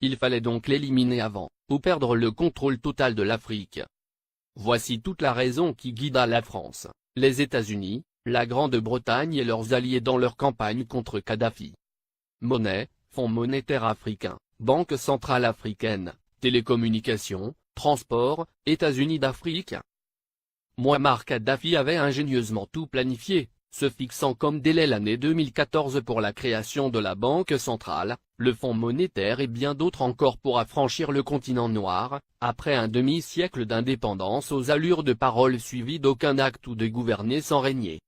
Il fallait donc l'éliminer avant, ou perdre le contrôle total de l'Afrique. Voici toute la raison qui guida la France, les États-Unis, la Grande-Bretagne et leurs alliés dans leur campagne contre Kadhafi. Monnaie, Fonds monétaire africain, Banque centrale africaine, télécommunications, transport, États-Unis d'Afrique. Mouammar Kadhafi avait ingénieusement tout planifié, se fixant comme délai l'année 2014 pour la création de la Banque centrale, le Fonds monétaire et bien d'autres encore pour affranchir le continent noir, après un demi-siècle d'indépendance aux allures de parole suivies d'aucun acte ou de gouverner sans régner.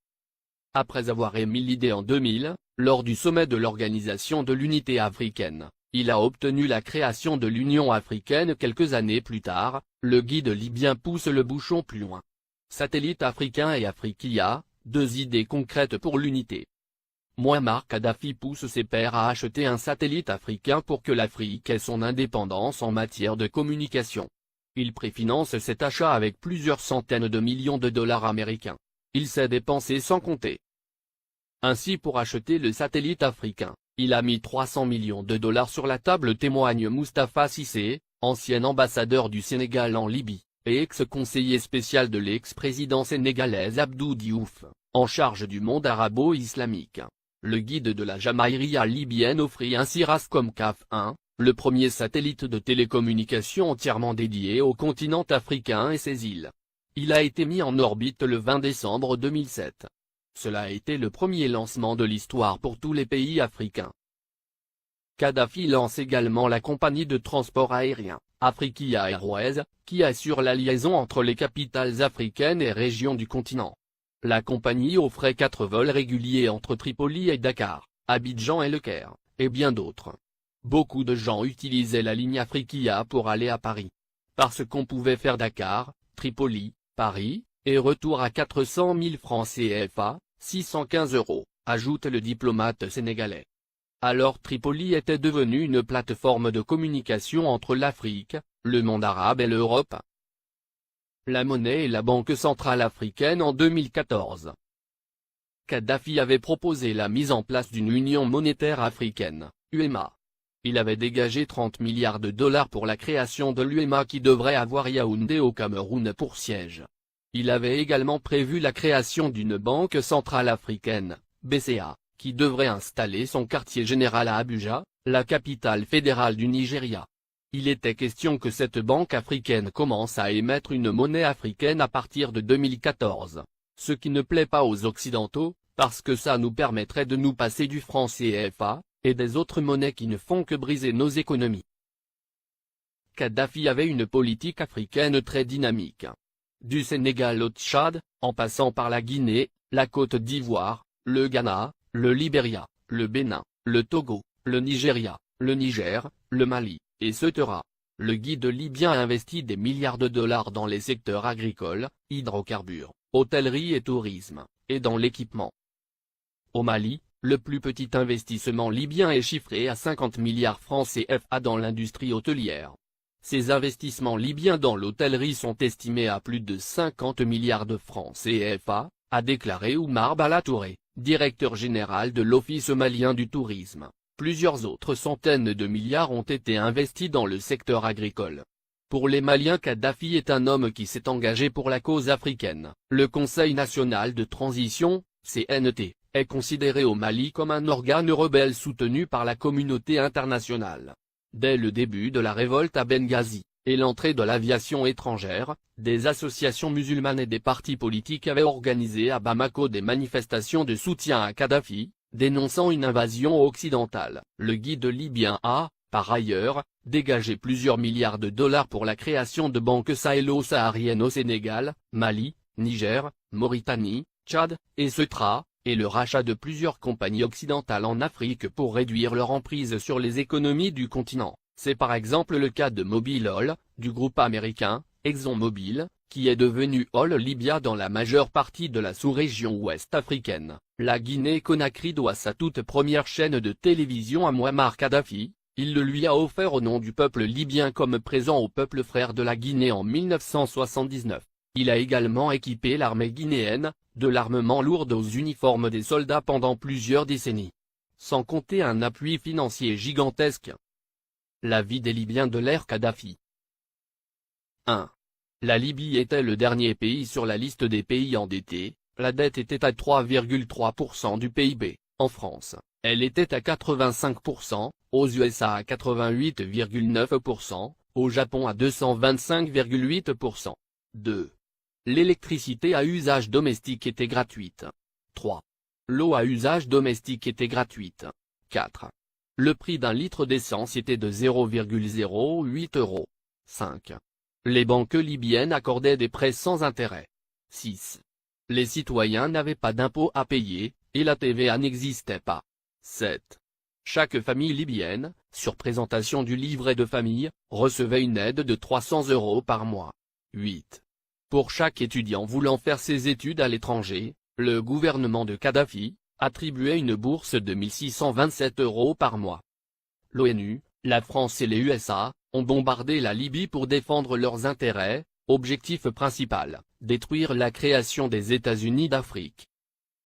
Après avoir émis l'idée en 2000, lors du sommet de l'Organisation de l'Unité africaine, il a obtenu la création de l'Union africaine quelques années plus tard. Le guide libyen pousse le bouchon plus loin. Satellite africain et Afriquia, deux idées concrètes pour l'unité. Mouammar Kadhafi pousse ses pairs à acheter un satellite africain pour que l'Afrique ait son indépendance en matière de communication. Il préfinance cet achat avec plusieurs centaines de millions de dollars américains. Il s'est dépensé sans compter. Ainsi, pour acheter le satellite africain, il a mis 300 millions de dollars sur la table, témoigne Moustapha Cissé, ancien ambassadeur du Sénégal en Libye, et ex-conseiller spécial de l'ex-président sénégalais Abdou Diouf, en charge du monde arabo-islamique. Le guide de la Jamaïria libyenne offrit ainsi Rascom CAF 1, le premier satellite de télécommunication entièrement dédié au continent africain et ses îles. Il a été mis en orbite le 20 décembre 2007. Cela a été le premier lancement de l'histoire pour tous les pays africains. Kadhafi lance également la compagnie de transport aérien, Afriquia Airways, qui assure la liaison entre les capitales africaines et régions du continent. La compagnie offrait 4 vols réguliers entre Tripoli et Dakar, Abidjan et Le Caire, et bien d'autres. Beaucoup de gens utilisaient la ligne Afriquia pour aller à Paris. Parce qu'on pouvait faire Dakar, Tripoli, Paris, et retour à 400 000 francs CFA, 615 €, ajoute le diplomate sénégalais. Alors Tripoli était devenue une plateforme de communication entre l'Afrique, le monde arabe et l'Europe. La monnaie et la Banque centrale africaine en 2014. Kadhafi avait proposé la mise en place d'une union monétaire africaine, UEMA. Il avait dégagé 30 milliards de dollars pour la création de l'UEMA qui devrait avoir Yaoundé au Cameroun pour siège. Il avait également prévu la création d'une Banque centrale africaine, BCA, qui devrait installer son quartier général à Abuja, la capitale fédérale du Nigeria. Il était question que cette banque africaine commence à émettre une monnaie africaine à partir de 2014. Ce qui ne plaît pas aux Occidentaux, parce que ça nous permettrait de nous passer du franc CFA, et des autres monnaies qui ne font que briser nos économies. Kadhafi avait une politique africaine très dynamique. Du Sénégal au Tchad, en passant par la Guinée, la Côte d'Ivoire, le Ghana, le Libéria, le Bénin, le Togo, le Nigeria, le Niger, le Mali, etc. Le guide libyen a investi des milliards de dollars dans les secteurs agricoles, hydrocarbures, hôtellerie et tourisme, et dans l'équipement. Au Mali, le plus petit investissement libyen est chiffré à 50 milliards francs CFA dans l'industrie hôtelière. Ces investissements libyens dans l'hôtellerie sont estimés à plus de 50 milliards de francs CFA, a déclaré Oumar Bala Touré, directeur général de l'Office malien du tourisme. Plusieurs autres centaines de milliards ont été investis dans le secteur agricole. Pour les Maliens, Kadhafi est un homme qui s'est engagé pour la cause africaine. Le Conseil national de transition, CNT, est considéré au Mali comme un organe rebelle soutenu par la communauté internationale. Dès le début de la révolte à Benghazi, et l'entrée de l'aviation étrangère, des associations musulmanes et des partis politiques avaient organisé à Bamako des manifestations de soutien à Kadhafi, dénonçant une invasion occidentale. Le guide libyen a, par ailleurs, dégagé plusieurs milliards de dollars pour la création de banques sahélo-sahariennes au Sénégal, Mali, Niger, Mauritanie, Tchad, etc., et le rachat de plusieurs compagnies occidentales en Afrique pour réduire leur emprise sur les économies du continent. C'est par exemple le cas de Mobil Oil, du groupe américain, ExxonMobil, qui est devenu Oil Libya dans la majeure partie de la sous-région ouest africaine. La Guinée-Conakry doit sa toute première chaîne de télévision à Mouammar Kadhafi. Il le lui a offert au nom du peuple libyen comme présent au peuple frère de la Guinée en 1979. Il a également équipé l'armée guinéenne, de l'armement lourd aux uniformes des soldats pendant plusieurs décennies. Sans compter un appui financier gigantesque. La vie des Libyens de l'ère Kadhafi. 1. La Libye était le dernier pays sur la liste des pays endettés, la dette était à 3,3% du PIB, en France, elle était à 85%, aux USA à 88,9%, au Japon à 225,8%. 2. L'électricité à usage domestique était gratuite. 3. L'eau à usage domestique était gratuite. 4. Le prix d'un litre d'essence était de 0,08 €. 5. Les banques libyennes accordaient des prêts sans intérêt. 6. Les citoyens n'avaient pas d'impôts à payer, et la TVA n'existait pas. 7. Chaque famille libyenne, sur présentation du livret de famille, recevait une aide de 300 € par mois. 8. Pour chaque étudiant voulant faire ses études à l'étranger, le gouvernement de Kadhafi attribuait une bourse de 1627 € par mois. L'ONU, la France et les USA ont bombardé la Libye pour défendre leurs intérêts, objectif principal, détruire la création des États-Unis d'Afrique.